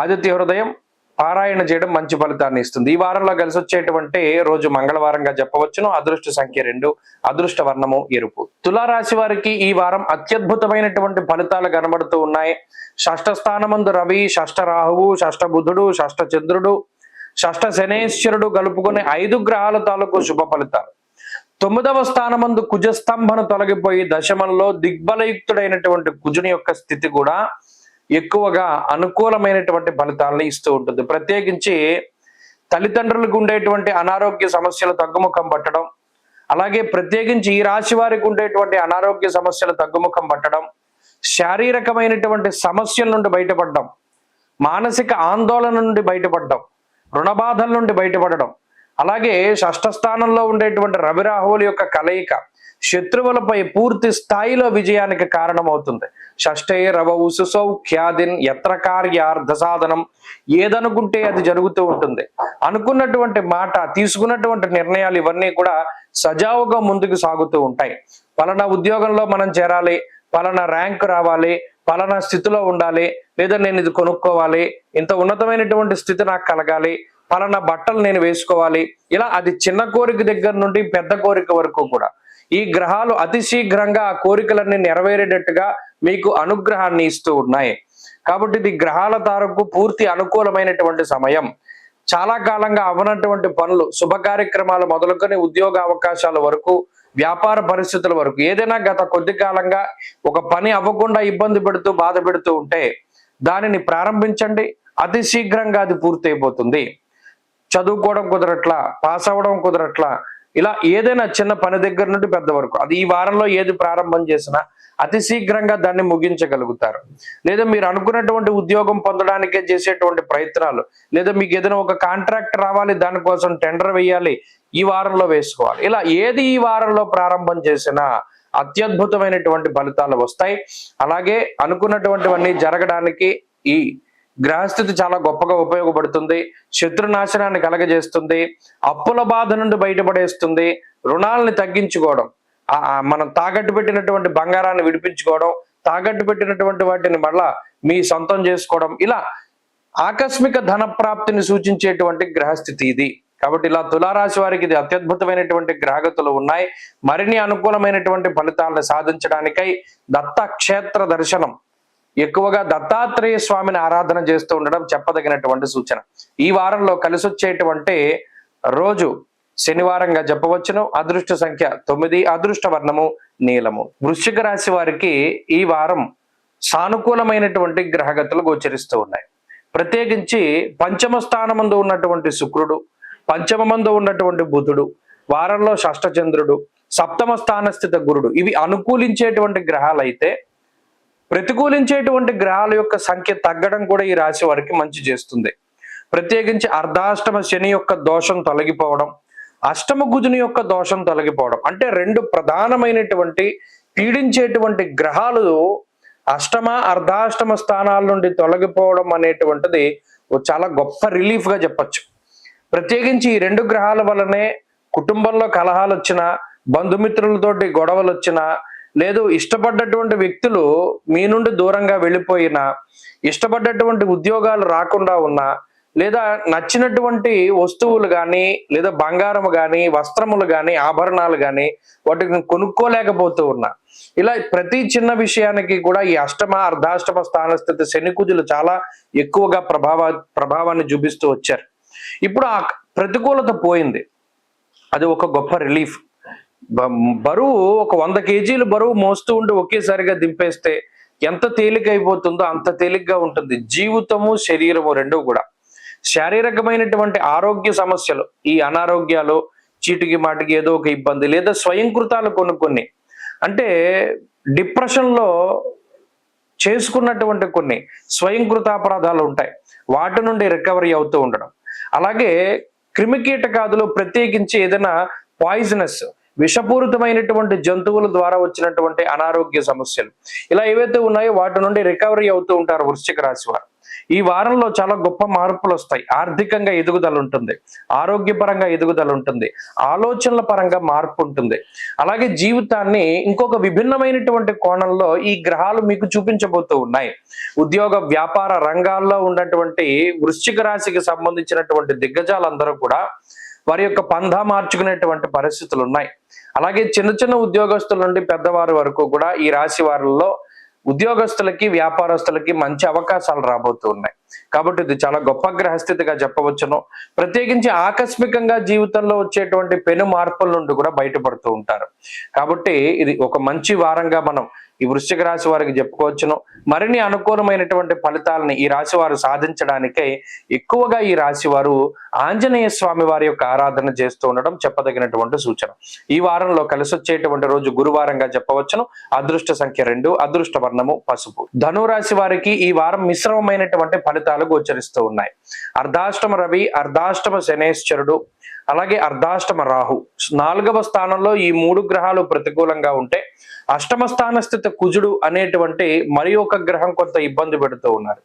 ఆదిత్య హృదయం పారాయణ చేయడం మంచి ఫలితాన్ని ఇస్తుంది. ఈ వారంలో కలిసి వచ్చేటువంటి రోజు మంగళవారంగా చెప్పవచ్చును. అదృష్ట సంఖ్య 2, అదృష్ట వర్ణము ఎరుపు. తులారాశి వారికి ఈ వారం అత్యద్భుతమైనటువంటి ఫలితాలు కనబడుతూ ఉన్నాయి. షష్ఠ స్థానమందు రవి, షష్ఠ రాహువు, షష్ఠ బుధుడు, షష్ఠ చంద్రుడు, షష్ఠ శనేశ్వరుడు కలుపుకునే 5 గ్రహాల తాలూకు శుభ ఫలితాలు. 9వ స్థానమందు కుజస్తంభను తొలగిపోయి దశమంలో దిగ్బలయుక్తుడైనటువంటి కుజుని యొక్క స్థితి కూడా ఎక్కువగా అనుకూలమైనటువంటి ఫలితాలను ఇస్తూ ఉంటుంది. ప్రత్యేకించి తల్లిదండ్రులకు ఉండేటువంటి అనారోగ్య సమస్యలు తగ్గుముఖం పట్టడం, అలాగే ప్రత్యేకించి ఈ రాశి వారికి ఉండేటువంటి అనారోగ్య సమస్యలు తగ్గుముఖం పట్టడం, శారీరకమైనటువంటి సమస్యల నుండి బయటపడడం, మానసిక ఆందోళన నుండి బయటపడడం, రుణబాధల నుండి బయటపడడం, అలాగే షష్ఠ స్థానంలో ఉండేటువంటి రవిరాహువుల యొక్క కలయిక శత్రువులపై పూర్తి స్థాయిలో విజయానికి కారణమవుతుంది. షష్ఠే రవౌ సుసౌఖ్యాదిన్ యత్ర కార్యార్థ సాధనం, ఏదనుకుంటే అది జరుగుతూ ఉంటుంది. అనుకున్నటువంటి మాట, తీసుకున్నటువంటి నిర్ణయాలు ఇవన్నీ కూడా సజావుగా ముందుకు సాగుతూ ఉంటాయి. పలానా ఉద్యోగంలో మనం చేరాలి, పలానా ర్యాంక్ రావాలి, పలానా స్థితిలో ఉండాలి, లేదా నేను ఇది కొనుక్కోవాలి, ఇంత ఉన్నతమైనటువంటి స్థితి నాకు కలగాలి, పలానా బట్టలు నేను వేసుకోవాలి, ఇలా అది చిన్న కోరిక దగ్గర నుండి పెద్ద కోరిక వరకు కూడా ఈ గ్రహాలు అతి శీఘ్రంగా ఆ కోరికలన్నీ నెరవేరేటట్టుగా మీకు అనుగ్రహాన్ని ఇస్తూ ఉన్నాయి. కాబట్టి ఇది గ్రహాల తారకు పూర్తి అనుకూలమైనటువంటి సమయం. చాలా కాలంగా అవనటువంటి పనులు, శుభ కార్యక్రమాలు మొదలుకొని ఉద్యోగ అవకాశాల వరకు, వ్యాపార పరిస్థితుల వరకు, ఏదైనా గత కొద్ది కాలంగా ఒక పని అవ్వకుండా ఇబ్బంది పెడుతూ బాధ పెడుతూ ఉంటే దానిని ప్రారంభించండి. అతి శీఘ్రంగా అది పూర్తి అయిపోతుంది. చదువుకోవడం కుదరట్లా, పాస్ అవ్వడం కుదరట్లా, ఇలా ఏదైనా చిన్న పని దగ్గర నుండి పెద్ద వరకు అది ఈ వారంలో ఏది ప్రారంభం చేసినా అతి శీఘ్రంగా దాన్ని ముగించగలుగుతారు. లేదా మీరు అనుకున్నటువంటి ఉద్యోగం పొందడానికే చేసేటువంటి ప్రయత్నాలు, లేదా మీకు ఏదైనా ఒక కాంట్రాక్ట్ రావాలి, దానికోసం టెండర్ వేయాలి, ఈ వారంలో వేసుకోవాలి. ఇలా ఏది ఈ వారంలో ప్రారంభం చేసినా అత్యద్భుతమైనటువంటి ఫలితాలు వస్తాయి. అలాగే అనుకున్నటువంటివన్నీ జరగడానికి ఈ గ్రహస్థితి చాలా గొప్పగా ఉపయోగపడుతుంది. శత్రునాశనాన్ని కలగజేస్తుంది, అప్పుల బాధ నుండి బయటపడేస్తుంది, రుణాలని తగ్గించుకోవడం, మనం తాకట్టు పెట్టినటువంటి బంగారాన్ని విడిపించుకోవడం, తాకట్టు పెట్టినటువంటి వాటిని మళ్ళా మీ సొంతం చేసుకోవడం, ఇలా ఆకస్మిక ధన ప్రాప్తిని సూచించేటువంటి గ్రహస్థితి ఇది. కాబట్టి ఇలా తులారాశి వారికి ఇది అత్యద్భుతమైనటువంటి గ్రహగతులు ఉన్నాయి. మరిన్ని అనుకూలమైనటువంటి ఫలితాలను సాధించడానికై దత్త క్షేత్ర దర్శనం, ఎక్కువగా దత్తాత్రేయ స్వామిని ఆరాధన చేస్తూ ఉండడం చెప్పదగినటువంటి సూచన. ఈ వారంలో కలిసి వచ్చేటువంటి రోజు శనివారంగా చెప్పవచ్చును. అదృష్ట సంఖ్య 9, అదృష్ట వర్ణము నీలము. వృశ్చిక రాశి వారికి ఈ వారం సానుకూలమైనటువంటి గ్రహగతులు గోచరిస్తూ ఉన్నాయి. ప్రత్యేకించి పంచమ స్థానమందు ఉన్నటువంటి శుక్రుడు, పంచమందు ఉన్నటువంటి బుధుడు, వారంలో షష్ఠచంద్రుడు, సప్తమ స్థాన స్థిత గురుడు, ఇవి అనుకూలించేటువంటి గ్రహాలు అయితే ప్రతికూలించేటువంటి గ్రహాల యొక్క సంఖ్య తగ్గడం కూడా ఈ రాశి వారికి మంచి చేస్తుంది. ప్రత్యేకించి అర్ధాష్టమ శని యొక్క దోషం తొలగిపోవడం, అష్టమ కుజుని యొక్క దోషం తొలగిపోవడం, అంటే రెండు ప్రధానమైనటువంటి పీడించేటువంటి గ్రహాలు అష్టమ అర్ధాష్టమ స్థానాల నుండి తొలగిపోవడం అనేటువంటిది చాలా గొప్ప రిలీఫ్ గా చెప్పచ్చు. ప్రత్యేకించి ఈ రెండు గ్రహాల వల్లనే కుటుంబంలో కలహాలు వచ్చినా, బంధుమిత్రులతోటి గొడవలు వచ్చినా, లేదు ఇష్టపడ్డటువంటి వ్యక్తులు మీ నుండి దూరంగా వెళ్ళిపోయినా, ఇష్టపడ్డటువంటి ఉద్యోగాలు రాకుండా ఉన్నా, లేదా నచ్చినటువంటి వస్తువులు కానీ, లేదా బంగారం కానీ, వస్త్రములు కానీ, ఆభరణాలు కానీ వాటిని కొనుక్కోలేకపోతూ ఉన్నా, ఇలా ప్రతి చిన్న విషయానికి కూడా ఈ అష్టమ అర్ధాష్టమ స్థానస్థితి శని కుజులు చాలా ఎక్కువగా ప్రభావాన్ని చూపిస్తూ వచ్చారు. ఇప్పుడు ఆ ప్రతికూలత పోయింది, అది ఒక గొప్ప రిలీఫ్. బరువు ఒక 100 కేజీలు బరువు మోస్తూ ఉండి ఒకేసారిగా దింపేస్తే ఎంత తేలిక అయిపోతుందో అంత తేలిగ్గా ఉంటుంది జీవితము, శరీరము రెండు కూడా. శారీరకమైనటువంటి ఆరోగ్య సమస్యలు, ఈ అనారోగ్యాలు, చీటికి మాటికి ఏదో ఒక ఇబ్బంది, లేదా స్వయంకృతాలు కొన్ని అంటే డిప్రెషన్ లో చేసుకున్నటువంటి కొన్ని స్వయంకృతాపరాధాలు ఉంటాయి, వాటి నుండి రికవరీ అవుతూ ఉండడం. అలాగే క్రిమికీటకాదులు, ప్రత్యేకించి ఏదైనా పాయిజనస్ విషపూరితమైనటువంటి జంతువుల ద్వారా వచ్చినటువంటి అనారోగ్య సమస్యలు, ఇలా ఏవైతే ఉన్నాయో వాటి నుండి రికవరీ అవుతూ ఉంటారు వృశ్చిక రాశి వారు. ఈ వారంలో చాలా గొప్ప మార్పులు వస్తాయి. ఆర్థికంగా ఎదుగుదల ఉంటుంది, ఆరోగ్యపరంగా ఎదుగుదల ఉంటుంది, ఆలోచనల పరంగా మార్పు ఉంటుంది. అలాగే జీవితాన్ని ఇంకొక విభిన్నమైనటువంటి కోణంలో ఈ గ్రహాలు మీకు చూపించబోతూ ఉన్నాయి. ఉద్యోగ వ్యాపార రంగాల్లో ఉన్నటువంటి వృశ్చిక రాశికి సంబంధించినటువంటి దిగ్గజాలందరూ కూడా వారి యొక్క పంధా మార్చుకునేటువంటి పరిస్థితులు ఉన్నాయి. అలాగే చిన్న చిన్న ఉద్యోగస్తుల నుండి పెద్దవారి వరకు కూడా ఈ రాశి వారిలో ఉద్యోగస్తులకి, వ్యాపారస్తులకి మంచి అవకాశాలు రాబోతూ ఉన్నాయి. కాబట్టి ఇది చాలా గొప్ప గ్రహస్థితిగా చెప్పవచ్చును. ప్రత్యేకించి ఆకస్మికంగా జీవితంలో వచ్చేటువంటి పెను మార్పుల నుండి కూడా బయటపడుతూ ఉంటారు. కాబట్టి ఇది ఒక మంచి వారంగా మనం ఈ వృశ్చిక రాశి వారికి చెప్పుకోవచ్చును. మరిన్ని అనుకూలమైనటువంటి ఫలితాలని ఈ రాశి వారు సాధించడానికై ఎక్కువగా ఈ రాశి వారు ఆంజనేయ స్వామి వారి యొక్క ఆరాధన చేస్తూ ఉండడం చెప్పదగినటువంటి సూచన. ఈ వారంలో కలిసి వచ్చేటువంటి రోజు గురువారంగా చెప్పవచ్చును. అదృష్ట సంఖ్య 2, అదృష్ట వర్ణము పసుపు. ధనురాశి వారికి ఈ వారం మిశ్రమమైనటువంటి ఫలితాలు గోచరిస్తూ ఉన్నాయి. అర్ధాష్టమ రవి, అర్ధాష్టమ శనేశ్వరుడు, అలాగే అర్ధాష్టమ రాహు, 4వ స్థానంలో ఈ 3 గ్రహాలు ప్రతికూలంగా ఉంటే అష్టమ స్థాన స్థిత కుజుడు అనేటువంటి మరి ఒక గ్రహం కొంత ఇబ్బంది పెడుతూ ఉన్నారు.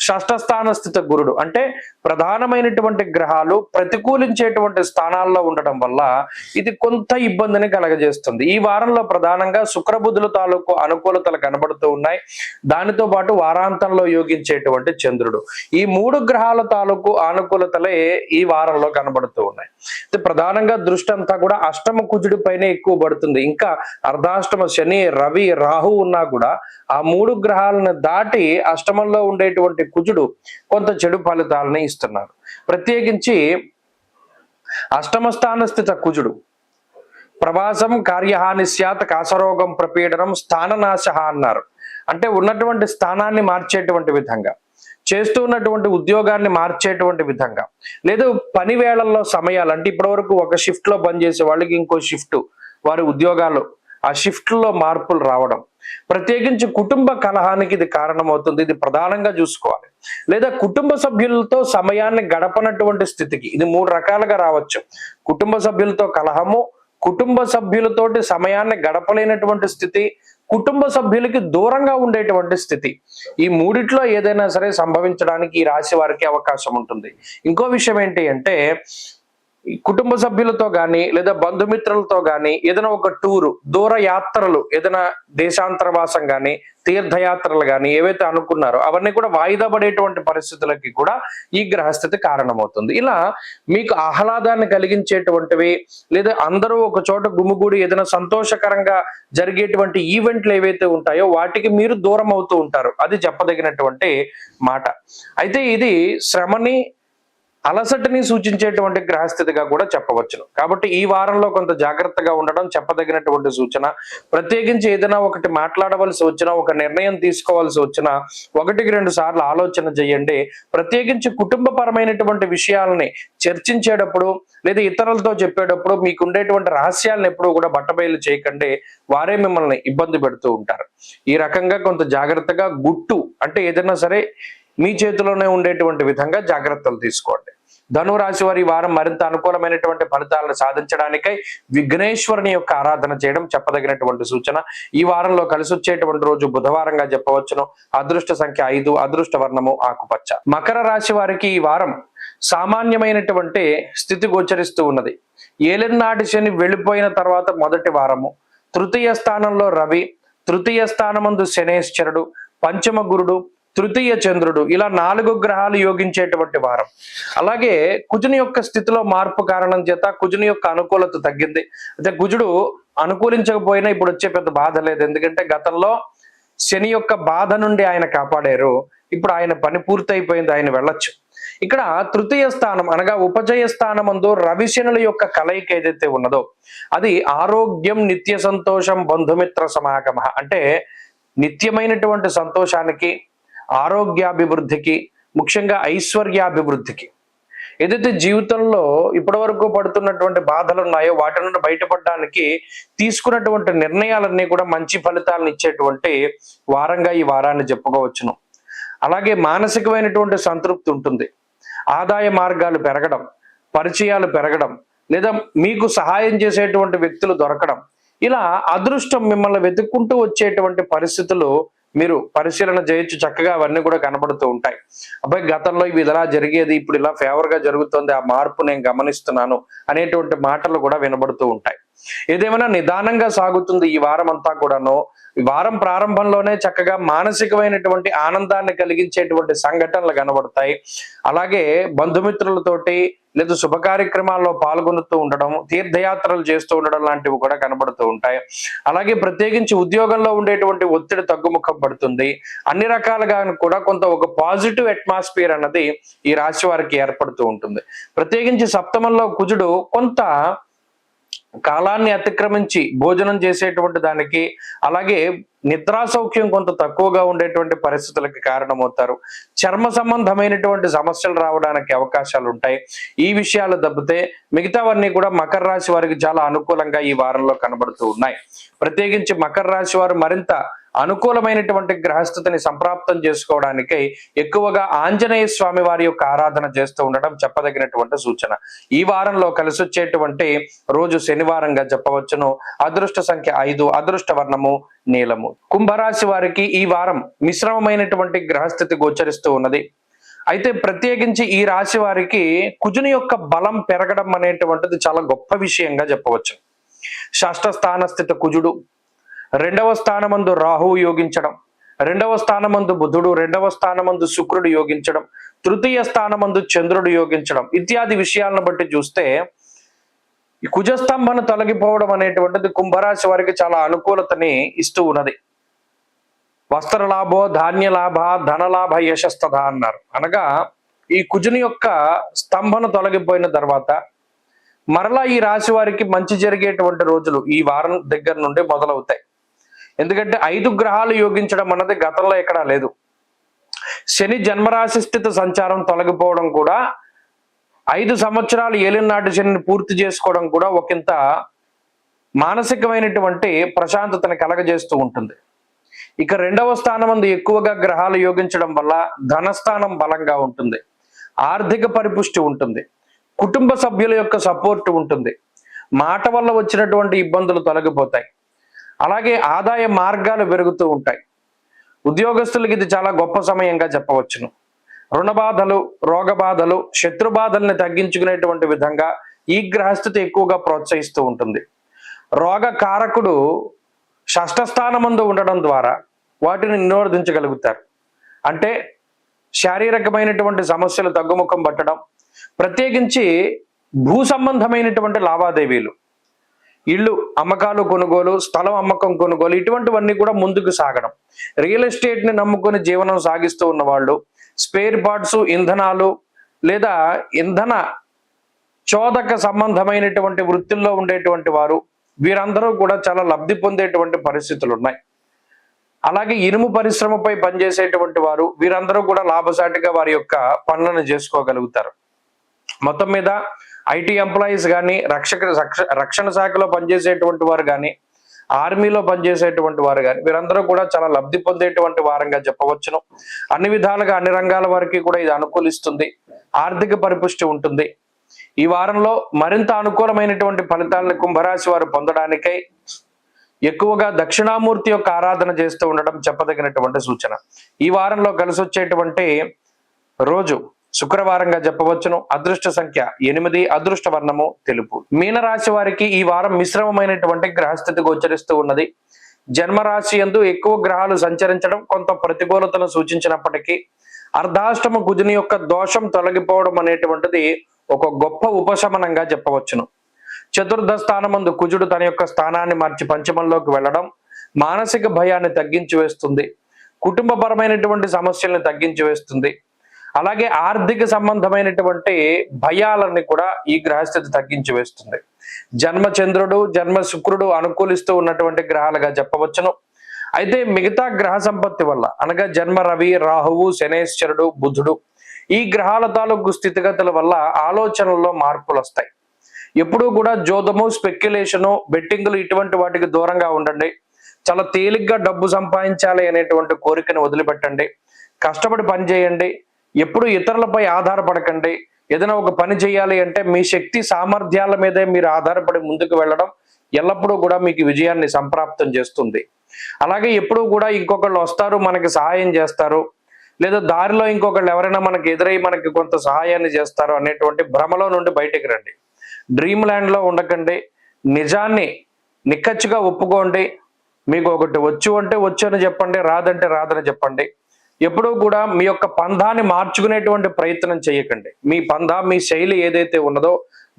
షష్ఠ స్థాన స్థిత గురుడు, అంటే ప్రధానమైనటువంటి గ్రహాలు ప్రతికూలించేటువంటి స్థానాల్లో ఉండటం వల్ల ఇది కొంత ఇబ్బందిని కలగజేస్తుంది. ఈ వారంలో ప్రధానంగా శుక్రబుధుల తాలూకు అనుకూలతలు కనబడుతూ ఉన్నాయి. దానితో పాటు వారాంతంలో యోగించేటువంటి చంద్రుడు, ఈ 3 గ్రహాల తాలూకు అనుకూలతలే ఈ వారంలో కనబడుతూ ఉన్నాయి. ప్రధానంగా దృష్టి అంతా కూడా అష్టమ కుజుడి పైనే ఎక్కువ పడుతుంది. ఇంకా అర్ధాష్టమ శని, రవి, రాహు ఉన్నా కూడా ఆ 3 గ్రహాలను దాటి అష్టమంలో ఉండేటువంటి కుజుడు కొంత చెడు ఫలితాలని ఇస్తున్నారు. ప్రత్యేకించి అష్టమ స్థాన స్థిత కుజుడు ప్రవాసం కార్యహాని స్యాత్ కాసరోగం ప్రపీడనం స్థాననాశ అన్నారు. అంటే ఉన్నటువంటి స్థానాన్ని మార్చేటువంటి విధంగా, చేస్తూ ఉన్నటువంటి ఉద్యోగాన్ని మార్చేటువంటి విధంగా, లేదు పని వేళల్లో సమయాలు, అంటే ఇప్పటివరకు ఒక షిఫ్ట్ లో పనిచేసే వాళ్ళకి ఇంకో షిఫ్ట్, వారి ఉద్యోగాలు ఆ షిఫ్ట్లో మార్పులు రావడం, ప్రత్యేకించి కుటుంబ కలహానికి ఇది కారణమవుతుంది. ఇది ప్రధానంగా చూసుకోవాలి. లేదా కుటుంబ సభ్యులతో సమయాన్ని గడపనటువంటి స్థితికి, ఇది 3 రకాలుగా రావచ్చు. కుటుంబ సభ్యులతో కలహము, కుటుంబ సభ్యులతోటి సమయాన్ని గడపలేనటువంటి స్థితి, కుటుంబ సభ్యులకి దూరంగా ఉండేటువంటి స్థితి. ఈ మూడిట్లో ఏదైనా సరే సంభవించడానికి ఈ రాశి వారికి అవకాశం ఉంటుంది. ఇంకో విషయం ఏంటి అంటే, కుటుంబ సభ్యులతో గాని లేదా బంధుమిత్రులతో గాని ఏదైనా ఒక టూరు, దూర యాత్రలు, ఏదైనా దేశాంతరవాసం గాని, తీర్థయాత్రలు గాని ఏవైతే అనుకున్నారో అవన్నీ కూడా వాయిదా పడేటువంటి పరిస్థితులకి కూడా ఈ గ్రహస్థితి కారణమవుతుంది. ఇలా మీకు ఆహ్లాదాన్ని కలిగించేటువంటివి, లేదా అందరూ ఒక చోట గుమిగూడి ఏదైనా సంతోషకరంగా జరిగేటువంటి ఈవెంట్లు ఏవైతే ఉంటాయో వాటికి మీరు దూరం అవుతూ ఉంటారు. అది చెప్పదగినటువంటి మాట. అయితే ఇది శ్రమని, అలసటని సూచించేటువంటి గ్రహస్థితిగా కూడా చెప్పవచ్చును. కాబట్టి ఈ వారంలో కొంత జాగ్రత్తగా ఉండడం చెప్పదగినటువంటి సూచన. ప్రత్యేకించి ఏదైనా ఒకటి మాట్లాడవలసి వచ్చినా, ఒక నిర్ణయం తీసుకోవాల్సి వచ్చినా 1-2 సార్లు ఆలోచన చేయండి. ప్రత్యేకించి కుటుంబపరమైనటువంటి విషయాలని చర్చించేటప్పుడు లేదా ఇతరులతో చెప్పేటప్పుడు మీకు ఉండేటువంటి రహస్యాలను ఎప్పుడూ కూడా బట్టబయలు చేయకండి. వారే మిమ్మల్ని ఇబ్బంది పెడుతూ ఉంటారు. ఈ రకంగా కొంత జాగ్రత్తగా గుట్టు, అంటే ఏదైనా సరే మీ చేతిలోనే ఉండేటువంటి విధంగా జాగ్రత్తలు తీసుకోండి. ధనురాశి వారి వారం మరింత అనుకూలమైనటువంటి ఫలితాలను సాధించడానికై విఘ్నేశ్వరుని యొక్క ఆరాధన చేయడం చెప్పదగినటువంటి సూచన. ఈ వారంలో కలిసి వచ్చేటువంటి రోజు బుధవారంగా చెప్పవచ్చును. అదృష్ట సంఖ్య 5, అదృష్ట వర్ణము ఆకుపచ్చ. మకర రాశి వారికి ఈ వారం సామాన్యమైనటువంటి స్థితి గోచరిస్తూ ఉన్నది. ఏలినాటి శని వెళ్ళిపోయిన తర్వాత మొదటి వారము, తృతీయ స్థానంలో రవి, తృతీయ స్థానమందు శనేశ్వరుడు, పంచమ గురుడు, తృతీయ చంద్రుడు, ఇలా 4 గ్రహాలు యోగించేటువంటి వారం. అలాగే కుజుని యొక్క స్థితిలో మార్పు కారణం చేత కుజుని యొక్క అనుకూలత తగ్గింది. అయితే కుజుడు అనుకూలించకపోయినా ఇప్పుడు వచ్చే పెద్ద బాధ లేదు. ఎందుకంటే గతంలో శని యొక్క బాధ నుండి ఆయన కాపాడారు. ఇప్పుడు ఆయన పని పూర్తయిపోయింది, ఆయన వెళ్ళొచ్చు. ఇక్కడ తృతీయ స్థానం అనగా ఉపజయ స్థానమందు రవి శనుల యొక్క కలయిక ఏదైతే ఉన్నదో అది ఆరోగ్యం, నిత్య సంతోషం, బంధుమిత్ర సమాగమ, అంటే నిత్యమైనటువంటి సంతోషానికి, ఆరోగ్యాభివృద్ధికి, ముఖ్యంగా ఐశ్వర్యాభివృద్ధికి, ఏదైతే జీవితంలో ఇప్పటి వరకు పడుతున్నటువంటి బాధలు ఉన్నాయో వాటి నుండి బయటపడడానికి తీసుకున్నటువంటి నిర్ణయాలన్నీ కూడా మంచి ఫలితాలను ఇచ్చేటువంటి వారంగా ఈ వారాన్ని చెప్పుకోవచ్చును. అలాగే మానసికమైనటువంటి సంతృప్తి ఉంటుంది. ఆదాయ మార్గాలు పెరగడం, పరిచయాలు పెరగడం, లేదా మీకు సహాయం చేసేటువంటి వ్యక్తులు దొరకడం, ఇలా అదృష్టం మిమ్మల్ని వెతుక్కుంటూ వచ్చేటువంటి పరిస్థితులు మీరు పరిశీలన చేయొచ్చు. చక్కగా అవన్నీ కూడా కనబడుతూ ఉంటాయి. అబ్బాయి గతంలో ఇవి ఇలా జరిగేది, ఇప్పుడు ఇలా ఫేవర్ గా జరుగుతుంది, ఆ మార్పు నేను గమనిస్తున్నాను అనేటువంటి మాటలు కూడా వినబడుతూ ఉంటాయి. ఏదేమైనా నిదానంగా సాగుతుంది ఈ వారం అంతా కూడాను. ఈ వారం ప్రారంభంలోనే చక్కగా మానసికమైనటువంటి ఆనందాన్ని కలిగించేటువంటి సంఘటనలు కనబడతాయి. అలాగే బంధుమిత్రులతోటి లేదా శుభ కార్యక్రమాల్లో పాల్గొనుతూ ఉండడం, తీర్థయాత్రలు చేస్తూ ఉండడం లాంటివి కూడా కనబడుతూ ఉంటాయి. అలాగే ప్రత్యేకించి ఉద్యోగంలో ఉండేటువంటి ఒత్తిడి తగ్గుముఖం పడుతుంది. అన్ని రకాలుగా కూడా కొంత ఒక పాజిటివ్ అట్మాస్ఫియర్ అన్నది ఈ రాశి వారికి ఏర్పడుతూ ఉంటుంది. ప్రత్యేకించి సప్తమంలో కుజుడు కొంత కాలాన్ని అతిక్రమించి భోజనం చేసేటువంటి దానికి, అలాగే నిద్రా సౌఖ్యం కొంత తక్కువగా ఉండేటువంటి పరిస్థితులకి కారణమవుతారు. చర్మ సంబంధమైనటువంటి సమస్యలు రావడానికి అవకాశాలు ఉంటాయి. ఈ విషయాలు తప్పితే మిగతావన్నీ కూడా మకర రాశి వారికి చాలా అనుకూలంగా ఈ వారంలో కనబడుతూ ఉన్నాయి. ప్రత్యేకించి మకర రాశి వారు మరింత అనుకూలమైనటువంటి గ్రహస్థితిని సంప్రాప్తం చేసుకోవడానికై ఎక్కువగా ఆంజనేయ స్వామి వారి యొక్క ఆరాధన చేస్తూ ఉండడం చెప్పదగినటువంటి సూచన. ఈ వారంలో కలిసి వచ్చేటువంటి రోజు శనివారంగా చెప్పవచ్చును. అదృష్ట సంఖ్య 5, అదృష్ట వర్ణము నీలము. కుంభరాశి వారికి ఈ వారం మిశ్రమమైనటువంటి గ్రహస్థితి గోచరిస్తూ ఉన్నది. అయితే ప్రత్యేకించి ఈ రాశి వారికి కుజుని యొక్క బలం పెరగడం అనేటువంటిది చాలా గొప్ప విషయంగా చెప్పవచ్చు. షష్ఠ స్థాన స్థిత కుజుడు, 2వ స్థానమందు రాహువు యోగించడం, 2వ స్థానమందు బుధుడు, 2వ స్థానమందు శుక్రుడు యోగించడం, తృతీయ స్థానమందు చంద్రుడు యోగించడం ఇత్యాది విషయాలను బట్టి చూస్తే ఈ కుజస్తంభన తొలగిపోవడం అనేటువంటిది కుంభరాశి వారికి చాలా అనుకూలతని ఇస్తూ ఉన్నది. వస్త్రలాభో, ధాన్యలాభ, ధనలాభ, యశస్తథ అన్నారు. అనగా ఈ కుజుని యొక్క స్తంభన తొలగిపోయిన తర్వాత మరలా ఈ రాశి వారికి మంచి జరిగేటువంటి రోజులు ఈ వారం దగ్గర నుండి మొదలవుతాయి. ఎందుకంటే 5 గ్రహాలు యోగించడం అన్నది గతంలో ఎక్కడా లేదు. శని జన్మరాశి స్థితి సంచారం తొలగిపోవడం కూడా 5 సంవత్సరాలు ఏలినాటి శనిని పూర్తి చేసుకోవడం కూడా ఒకంత మానసికమైనటువంటి ప్రశాంతతను కలగజేస్తూ ఉంటుంది. ఇక 2వ స్థానం ఎక్కువగా గ్రహాలు యోగించడం వల్ల ధనస్థానం బలంగా ఉంటుంది, ఆర్థిక పరిపుష్టి ఉంటుంది, కుటుంబ సభ్యుల యొక్క సపోర్ట్ ఉంటుంది, మాట వల్ల వచ్చినటువంటి ఇబ్బందులు తొలగిపోతాయి, అలాగే ఆదాయ మార్గాలు పెరుగుతూ ఉంటాయి. ఉద్యోగస్తులకు ఇది చాలా గొప్ప సమయంగా చెప్పవచ్చును. రుణ బాధలు, రోగ బాధలు, శత్రు బాధల్ని తగ్గించుకునేటువంటి విధంగా ఈ గ్రహస్థితి ఎక్కువగా ప్రోత్సహిస్తూ ఉంటుంది. రోగ కారకుడు షష్ఠస్థానమందు ఉండడం ద్వారా వాటిని నిరోధించగలుగుతారు. అంటే శారీరకమైనటువంటి సమస్యలు తగ్గుముఖం పట్టడం, ప్రత్యేకించి భూ సంబంధమైనటువంటి లావాదేవీలు, ఇళ్ళు అమ్మకాలు కొనుగోలు, స్థలం అమ్మకం కొనుగోలు, ఇటువంటివన్నీ కూడా ముందుకు సాగడం. రియల్ ఎస్టేట్ ని నమ్ముకొని జీవనం సాగిస్తూ ఉన్న వాళ్ళు, స్పేర్ పార్ట్స్, ఇంధనాలు లేదా ఇంధన చోదక సంబంధమైనటువంటి వృత్తుల్లో ఉండేటువంటి వారు, వీరందరూ కూడా చాలా లబ్ధి పొందేటువంటి పరిస్థితులు ఉన్నాయి. అలాగే ఇనుము పరిశ్రమపై పనిచేసేటువంటి వారు, వీరందరూ కూడా లాభసాటిగా వారి యొక్క పనులను చేసుకోగలుగుతారు. మొత్తం మీద ఐటీ ఎంప్లాయీస్ కానీ, రక్షణ శాఖలో పనిచేసేటువంటి వారు కానీ, ఆర్మీలో పనిచేసేటువంటి వారు కానీ, వీరందరూ కూడా చాలా లబ్ధి పొందేటువంటి వారంగా చెప్పవచ్చును. అన్ని విధాలుగా అన్ని రంగాల వారికి కూడా ఇది అనుకూలిస్తుంది, ఆర్థిక పరిపుష్టి ఉంటుంది. ఈ వారంలో మరింత అనుకూలమైనటువంటి ఫలితాలను కుంభరాశి వారు పొందడానికై ఎక్కువగా దక్షిణామూర్తి యొక్క ఆరాధన చేస్తూ ఉండడం చెప్పదగినటువంటి సూచన. ఈ వారంలో కలిసి వచ్చేటువంటి రోజు శుక్రవారంగా చెప్పవచ్చును. అదృష్ట సంఖ్య 8, అదృష్ట వర్ణము తెలుపు. మీనరాశి వారికి ఈ వారం మిశ్రమమైనటువంటి గ్రహస్థితి గోచరిస్తూ ఉన్నది. జన్మరాశి యందు ఎక్కువ గ్రహాలు సంచరించడం కొంత ప్రతికూలతను సూచించినప్పటికీ అర్ధాష్టమ కుజుని యొక్క దోషం తొలగిపోవడం అనేటువంటిది ఒక గొప్ప ఉపశమనంగా చెప్పవచ్చును. చతుర్థ స్థానమందు కుజుడు తన యొక్క స్థానాన్ని మార్చి పంచమంలోకి వెళ్ళడం మానసిక భయాన్ని తగ్గించి వేస్తుంది, కుటుంబపరమైనటువంటి సమస్యల్ని తగ్గించి వేస్తుంది. అలాగే ఆర్థిక సంబంధమైనటువంటి భయాలని కూడా ఈ గ్రహస్థితి తగ్గించి వేస్తుంది. జన్మ చంద్రుడు, జన్మ శుక్రుడు అనుకూలిస్తూ ఉన్నటువంటి గ్రహాలుగా చెప్పవచ్చును. అయితే మిగతా గ్రహ సంపత్తి వల్ల, అనగా జన్మ రవి, రాహువు, శనేశ్వరుడు, బుధుడు, ఈ గ్రహాల తాలూకు స్థితిగతుల వల్ల ఆలోచనల్లో మార్పులు వస్తాయి. ఎప్పుడూ కూడా జోదము, స్పెక్యులేషను, బెట్టింగులు ఇటువంటి వాటికి దూరంగా ఉండండి. చాలా తేలిగ్గా డబ్బు సంపాదించాలి అనేటువంటి కోరికను వదిలిపెట్టండి. కష్టపడి పని చేయండి. ఎప్పుడు ఇతరులపై ఆధారపడకండి. ఏదైనా ఒక పని చేయాలి అంటే మీ శక్తి సామర్థ్యాల మీదే మీరు ఆధారపడి ముందుకు వెళ్ళడం ఎల్లప్పుడూ కూడా మీకు విజయాన్ని సంప్రాప్తం చేస్తుంది. అలాగే ఎప్పుడూ కూడా ఇంకొకళ్ళు వస్తారు, మనకి సహాయం చేస్తారు, లేదా దారిలో ఇంకొకళ్ళు ఎవరైనా మనకి ఎదురై మనకి కొంత సహాయాన్ని చేస్తారు అనేటువంటి భ్రమలో నుండి బయటికి రండి. డ్రీమ్ ల్యాండ్ లో ఉండకండి. నిజాన్ని నిక్కచ్చిగా ఒప్పుకోండి. మీకు ఒకటి వచ్చు అంటే వచ్చు అని చెప్పండి, రాదంటే రాదని చెప్పండి. ఎప్పుడూ కూడా మీ యొక్క పంధాన్ని మార్చుకునేటువంటి ప్రయత్నం చేయకండి. మీ పంధా, మీ శైలి ఏదైతే ఉన్నదో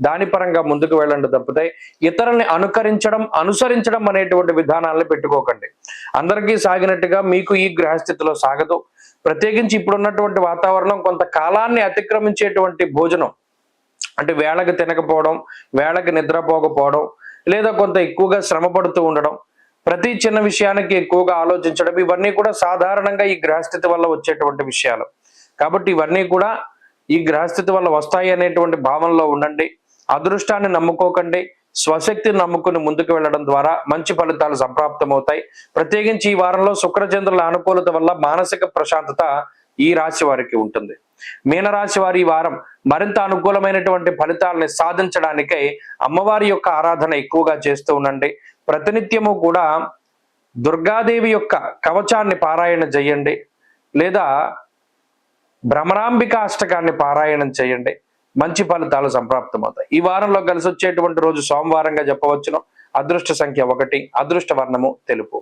దాని పరంగా ముందుకు వెళ్ళండి తప్పితే ఇతరుల్ని అనుసరించడం అనేటువంటి విధానాలను పెట్టుకోకండి. అందరికీ సాగినట్టుగా మీకు ఈ గ్రహస్థితిలో సాగదు. ప్రత్యేకించి ఇప్పుడున్నటువంటి వాతావరణం కొంత కాలాన్ని అతిక్రమించేటువంటి భోజనం, అంటే వేళకి తినకపోవడం, వేళకి నిద్రపోకపోవడం, లేదా కొంత ఎక్కువగా శ్రమ పడుతూ ఉండడం, ప్రతి చిన్న విషయానికి ఎక్కువగా ఆలోచించడం, ఇవన్నీ కూడా సాధారణంగా ఈ గ్రహస్థితి వల్ల వచ్చేటువంటి విషయాలు. కాబట్టి ఇవన్నీ కూడా ఈ గ్రహస్థితి వల్ల వస్తాయి అనేటువంటి భావనలో ఉండండి. అదృష్టాన్ని నమ్ముకోకండి. స్వశక్తిని నమ్ముకుని ముందుకు వెళ్ళడం ద్వారా మంచి ఫలితాలు సంప్రాప్తమవుతాయి. ప్రత్యేకించి ఈ వారంలో శుక్రచంద్రుల అనుకూలత వల్ల మానసిక ప్రశాంతత ఈ రాశి వారికి ఉంటుంది. మీనరాశి వారి ఈ వారం మరింత అనుకూలమైనటువంటి ఫలితాలని సాధించడానికై అమ్మవారి యొక్క ఆరాధన ఎక్కువగా చేస్తూ ఉండండి. ప్రతినిత్యము కూడా దుర్గాదేవి యొక్క కవచాన్ని పారాయణ చేయండి, లేదా భ్రమరాంబిక అష్టకాన్ని పారాయణం చేయండి. మంచి ఫలితాలు సంప్రాప్తమవుతాయి. ఈ వారంలో కలిసి వచ్చేటువంటి రోజు సోమవారంగా చెప్పవచ్చును. అదృష్ట సంఖ్య 1, అదృష్ట వర్ణము తెలుపు.